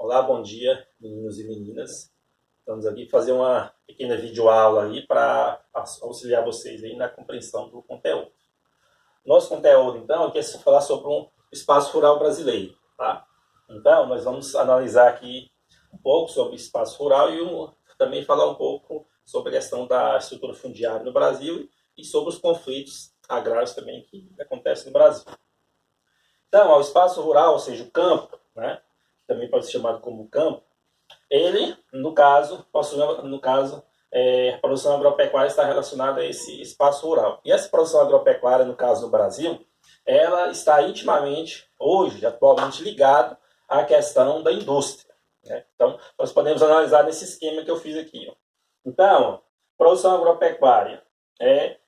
Olá, bom dia, meninos e meninas. Estamos aqui fazer uma pequena videoaula aí para auxiliar vocês aí na compreensão do conteúdo. Nosso conteúdo, então, aqui é falar sobre um espaço rural brasileiro, tá? Então, nós vamos analisar aqui um pouco sobre o espaço rural e também falar um pouco sobre a questão da estrutura fundiária no Brasil e sobre os conflitos agrários também que acontecem no Brasil. Então, o espaço rural, ou seja, o campo, né? Também pode ser chamado como campo, ele, no caso, a produção agropecuária está relacionada a esse espaço rural. E essa produção agropecuária, no caso do Brasil, ela está intimamente, hoje, atualmente, ligada à questão da indústria, né? Então, nós podemos analisar nesse esquema que eu fiz aqui. Ó. Então, produção agropecuária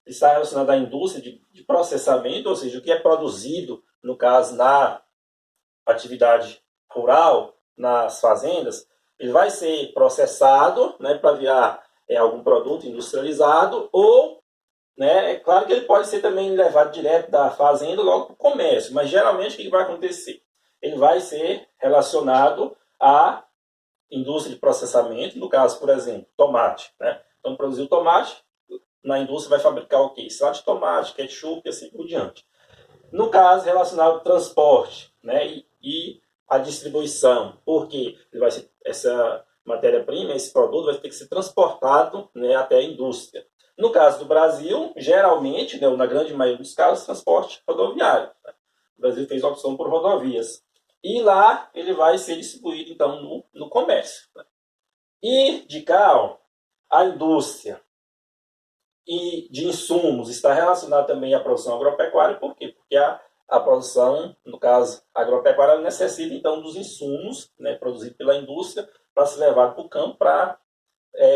está relacionada à indústria de processamento, ou seja, o que é produzido, no caso, na atividade rural, nas fazendas, ele vai ser processado, né, para virar algum produto industrializado, ou, né, é claro que ele pode ser também levado direto da fazenda logo para o comércio, mas geralmente o que vai acontecer? Ele vai ser relacionado à indústria de processamento, no caso, por exemplo, tomate. Né? Então, produzir o tomate, na indústria vai fabricar o quê? Salada de tomate, ketchup e assim por diante. No caso, relacionado ao transporte, né, e a distribuição, porque ele vai ser, essa matéria-prima, esse produto vai ter que ser transportado, né, até a indústria. No caso do Brasil, geralmente, né, na grande maioria dos casos, transporte rodoviário. Né? O Brasil fez a opção por rodovias. E lá ele vai ser distribuído, então, no comércio. Né? E de cá, ó, a indústria e de insumos está relacionado também à produção agropecuária, por quê? Porque a produção, no caso agropecuária, necessita então dos insumos, né, produzidos pela indústria para ser levado para o campo para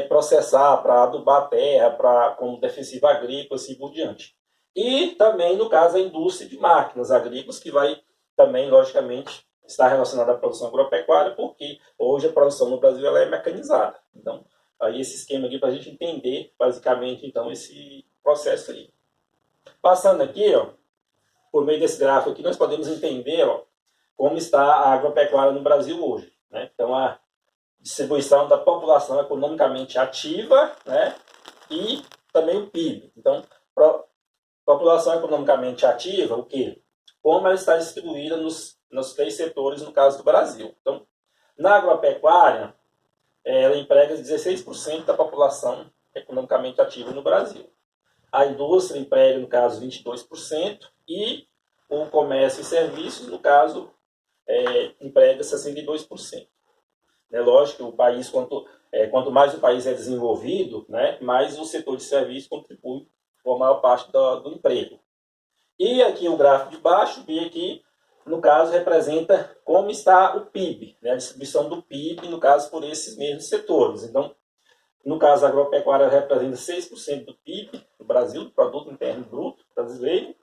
processar, para adubar a terra, como defensivo agrícola, assim por diante. E também, no caso, a indústria de máquinas agrícolas, que vai também, logicamente, estar relacionada à produção agropecuária, porque hoje a produção no Brasil ela é mecanizada. Então, aí esse esquema aqui para a gente entender, basicamente, então, esse processo aí. Passando aqui, ó, por meio desse gráfico aqui, nós podemos entender, ó, como está a agropecuária no Brasil hoje. Né? Então, a distribuição da população economicamente ativa, né? E também o PIB. Então, população economicamente ativa, o quê? Como ela está distribuída nos três setores, no caso do Brasil. Então, na agropecuária, ela emprega 16% da população economicamente ativa no Brasil. A indústria emprega, no caso, 22%, e o comércio e serviços, no caso, emprega 62%. É lógico que o país, quanto mais o país é desenvolvido, né, mais o setor de serviços contribui com a maior parte do emprego. E aqui o gráfico de baixo, B aqui, no caso, representa como está o PIB, né, a distribuição do PIB, no caso, por esses mesmos setores. Então, no caso, a agropecuária representa 6% do PIB do Brasil, do Produto Interno Bruto brasileiro.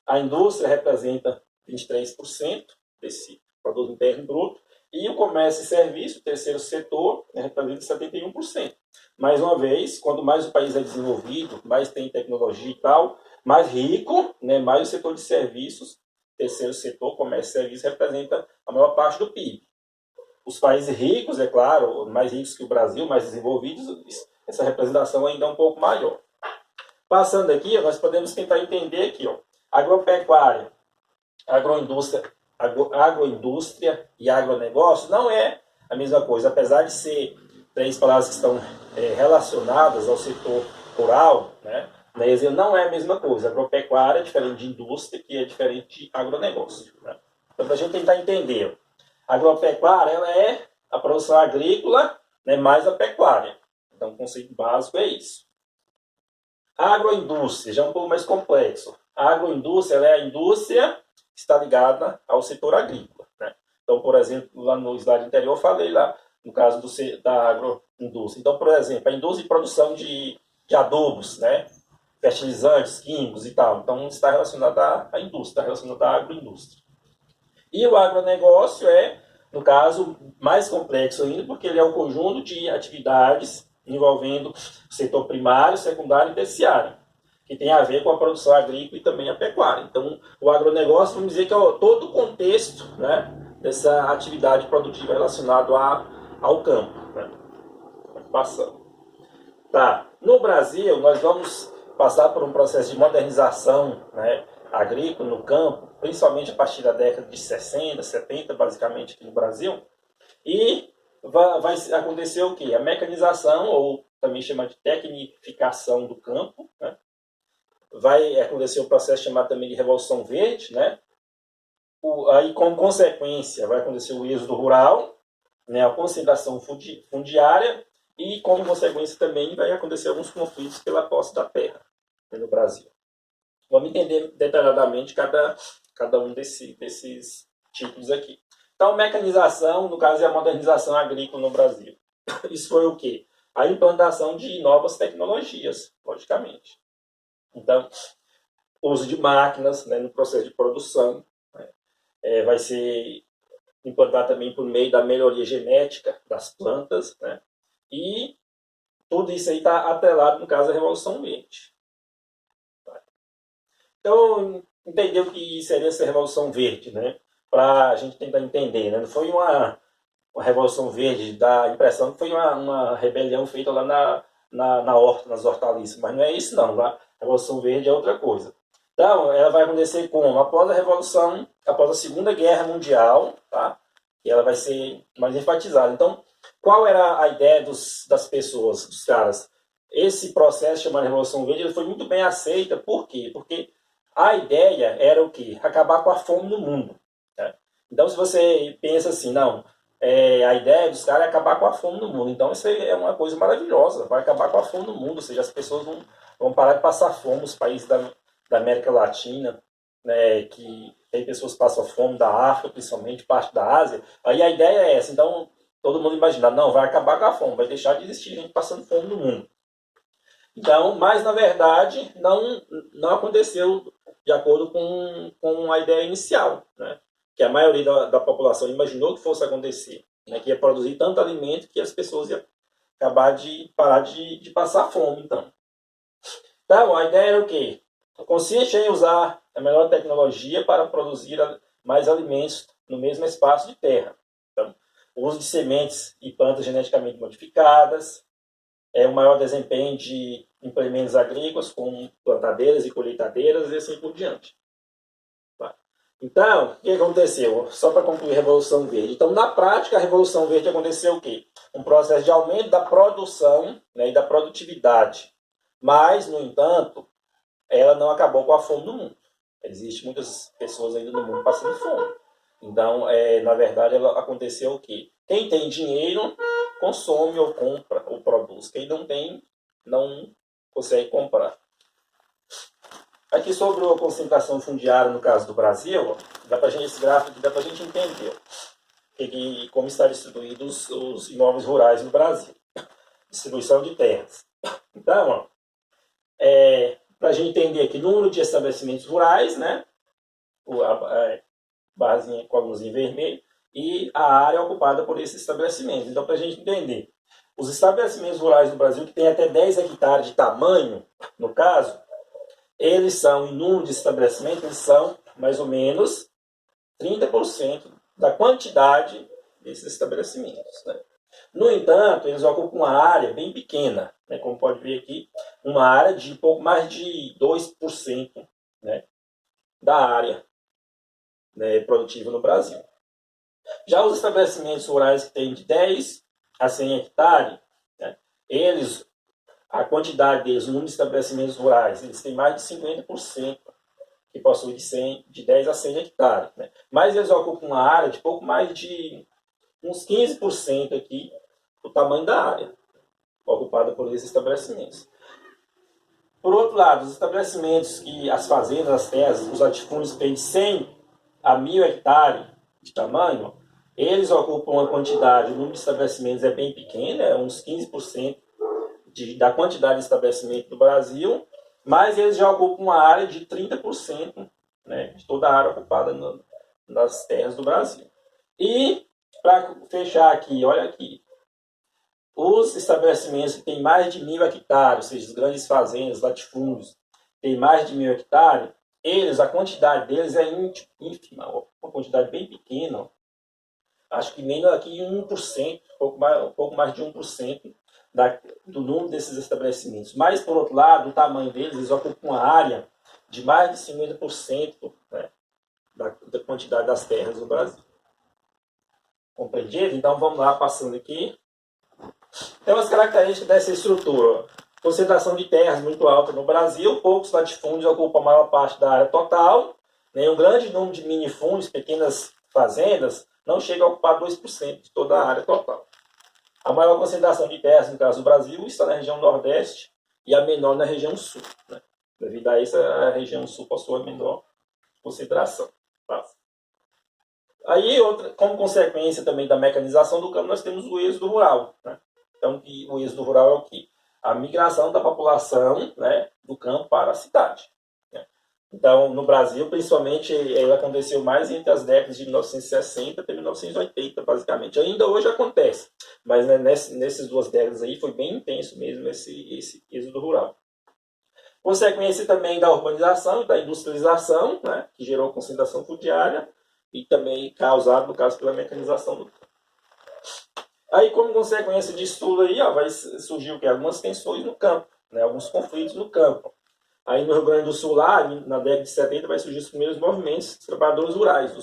A indústria representa 23% desse Produto Interno Bruto. E o comércio e serviço, o terceiro setor, representa 71%. Mais uma vez, quanto mais o país é desenvolvido, mais tem tecnologia e tal, mais rico, né, mais o setor de serviços, terceiro setor, comércio e serviço, representa a maior parte do PIB. Os países ricos, é claro, mais ricos que o Brasil, mais desenvolvidos, essa representação ainda é um pouco maior. Passando aqui, nós podemos tentar entender aqui, ó, agropecuária, agroindústria e agronegócio não é a mesma coisa, apesar de ser três palavras que estão relacionadas ao setor rural, né? Não é a mesma coisa. Agropecuária é diferente de indústria, que é diferente de agronegócio. Né? Então, para a gente tentar entender, a agropecuária ela é a produção agrícola, né, mais a pecuária. Então, o conceito básico é isso. A agroindústria já é um pouco mais complexo. A agroindústria ela é a indústria que está ligada ao setor agrícola. Né? Então, por exemplo, lá no slide anterior eu falei lá, no caso da agroindústria. Então, por exemplo, a indústria de produção de adubos, né? Fertilizantes, químicos e tal. Então, está relacionada à indústria, está relacionada à agroindústria. E o agronegócio no caso, mais complexo ainda, porque ele é um conjunto de atividades envolvendo o setor primário, secundário e terciário, que tem a ver com a produção agrícola e também a pecuária. Então, o agronegócio, vamos dizer que é todo o contexto, né, dessa atividade produtiva relacionada ao campo, né? Passando. Tá. No Brasil, nós vamos passar por um processo de modernização, né, agrícola no campo, principalmente a partir da década de 60, 70, basicamente aqui no Brasil. E vai acontecer o quê? A mecanização, ou também chama de tecnificação do campo, né? Vai acontecer o processo chamado também de Revolução Verde, né? Aí, como consequência, vai acontecer o êxodo rural, né, a concentração fundiária, e, como consequência, também vai acontecer alguns conflitos pela posse da terra, né, no Brasil. Vamos entender detalhadamente cada um desses títulos aqui. Então, mecanização, no caso, é a modernização agrícola no Brasil. Isso foi o quê? A implantação de novas tecnologias, logicamente. Então, uso de máquinas, né, no processo de produção, né, vai ser implantado também por meio da melhoria genética das plantas, né, e tudo isso aí está atrelado, no caso, à Revolução Verde. Então, entender o que seria essa Revolução Verde, né, para a gente tentar entender, né? Não foi uma Revolução Verde, dá a impressão que foi uma rebelião feita lá na horta, nas hortaliças, mas não é isso não, a Revolução Verde é outra coisa. Então, ela vai acontecer como? Após a Revolução, após a Segunda Guerra Mundial, tá? E ela vai ser mais enfatizada. Então, qual era a ideia das pessoas, dos caras? Esse processo chamado Revolução Verde ele foi muito bem aceita, por quê? Porque a ideia era o quê? Acabar com a fome no mundo. Né? Então, se você pensa assim, não, a ideia dos caras é acabar com a fome no mundo. Então, isso é uma coisa maravilhosa, vai acabar com a fome no mundo, ou seja, as pessoas vão parar de passar fome nos países da América Latina, né, que tem pessoas que passam fome, da África, principalmente, parte da Ásia. Aí a ideia é essa. Então, todo mundo imagina, não, vai acabar com a fome, vai deixar de existir gente passando fome no mundo. Então, mas na verdade, não aconteceu de acordo com a ideia inicial, né? Que a maioria da população imaginou que fosse acontecer, né? Que ia produzir tanto alimento que as pessoas iam acabar de parar de passar fome, então. Então, a ideia era o quê? Consiste em usar a melhor tecnologia para produzir mais alimentos no mesmo espaço de terra. Então, o uso de sementes e plantas geneticamente modificadas, um maior desempenho de implementos agrícolas, como plantadeiras e colheitadeiras e assim por diante. Tá? Então, o que aconteceu? Só para concluir a Revolução Verde. Então, na prática, a Revolução Verde aconteceu o quê? Um processo de aumento da produção, né, e da produtividade. Mas, no entanto, ela não acabou com a fome no mundo. Existem muitas pessoas ainda no mundo passando fome. Então, na verdade, ela aconteceu o quê? Quem tem dinheiro consome ou compra ou produz. Quem não tem, não consegue comprar. Aqui sobre a concentração fundiária no caso do Brasil, dá pra gente, esse gráfico dá para a gente entender como está distribuídos os imóveis rurais no Brasil. Distribuição de terras. Então, para a gente entender aqui, número de estabelecimentos rurais, né? A barrazinha com a luzinha vermelha, e a área ocupada por esses estabelecimentos. Então, para a gente entender, os estabelecimentos rurais do Brasil, que tem até 10 hectares de tamanho, no caso, eles são, em número de estabelecimentos, eles são mais ou menos 30% da quantidade desses estabelecimentos. Né? No entanto, eles ocupam uma área bem pequena, né? Como pode ver aqui, uma área de pouco mais de 2%, né, da área, né, produtiva no Brasil. Já os estabelecimentos rurais que têm de 10 a 100 hectares, né, a quantidade deles, o número de estabelecimentos rurais, eles têm mais de 50% que possuem de 10 a 100 hectares. Né? Mas eles ocupam uma área de pouco mais de uns 15% aqui do tamanho da área ocupada por esses estabelecimentos. Por outro lado, os estabelecimentos as fazendas, as terras, os latifúndios que têm de 100 a 1.000 hectares de tamanho, eles ocupam uma quantidade, o número de estabelecimentos é bem pequeno, é uns 15% da quantidade de estabelecimento do Brasil, mas eles já ocupam uma área de 30%, né, de toda a área ocupada nas terras do Brasil. E, para fechar aqui, olha aqui, os estabelecimentos que têm mais de 1.000 hectares, ou seja, as grandes fazendas, latifúndios, têm mais de 1.000 hectares, a quantidade deles é ínfima, uma quantidade bem pequena, acho que menos aqui 1%, um pouco mais de 1% do número desses estabelecimentos. Mas, por outro lado, o tamanho deles, eles ocupam uma área de mais de 50%, né, da quantidade das terras do Brasil. Compreendido? Então, vamos lá, passando aqui. Tem umas características dessa estrutura. Concentração de terras muito alta no Brasil, poucos latifúndios ocupam a maior parte da área total, um grande número de minifúndios, pequenas fazendas, não chega a ocupar 2% de toda a área total. A maior concentração de terras, no caso do Brasil, está na região Nordeste e a menor na região Sul. Né? Devido a isso, a região Sul possui a menor concentração. Tá? Aí, como consequência também da mecanização do campo, nós temos o êxodo rural. Né? Então, o êxodo rural é o quê? A migração da população, né, do campo para a cidade. Né? Então, no Brasil, principalmente, ela aconteceu mais entre as décadas de 1960 até 1980, basicamente. Ainda hoje acontece, mas né, nessas duas décadas aí foi bem intenso mesmo esse êxodo rural. Consequência também da urbanização e da industrialização, né, que gerou concentração fundiária e também causado, no caso, pela mecanização do campo. Aí, como consequência disso tudo aí, vai surgir o quê? Algumas tensões no campo, né? Alguns conflitos no campo. Aí no Rio Grande do Sul, lá, na década de 70, vai surgir os primeiros movimentos dos trabalhadores rurais,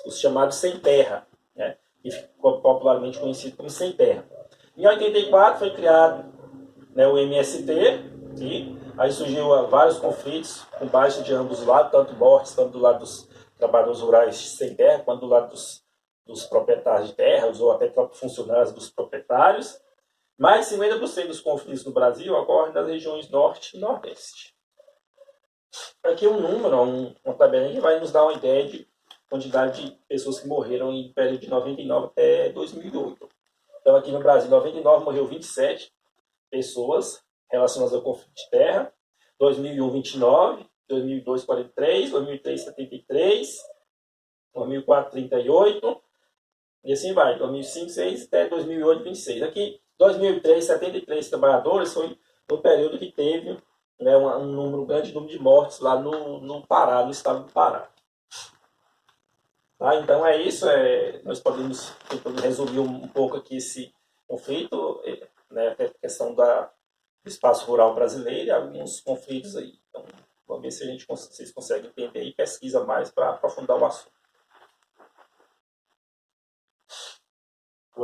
os chamados sem terra, né? E ficou popularmente conhecido como sem terra. Em 84 foi criado, né, o MST, e aí surgiu vários conflitos com baixa de ambos os lados, tanto mortes, tanto do lado dos trabalhadores rurais sem terra, quanto do lado dos proprietários de terras, ou até próprios funcionários dos proprietários. Mais de 50% dos conflitos no Brasil ocorrem nas regiões Norte e Nordeste. Aqui um número, uma tabela que vai nos dar uma ideia de quantidade de pessoas que morreram em período de 99 até 2008. Então aqui no Brasil, em 99 morreu 27 pessoas relacionadas ao conflito de terra, 2001, 29, 2002, 43, 2003, 73, 2004, 38, e assim vai, 2005, 6 até 2008, 26. Aqui, 2003, 73 trabalhadores, foi no período que teve, né, um grande número de mortes lá no Pará, no estado do Pará. Tá? Então é isso, nós podemos resumir um pouco aqui esse conflito, né, a questão do espaço rural brasileiro e alguns conflitos aí. Então, vamos ver se vocês conseguem entender e pesquisa mais para aprofundar o assunto.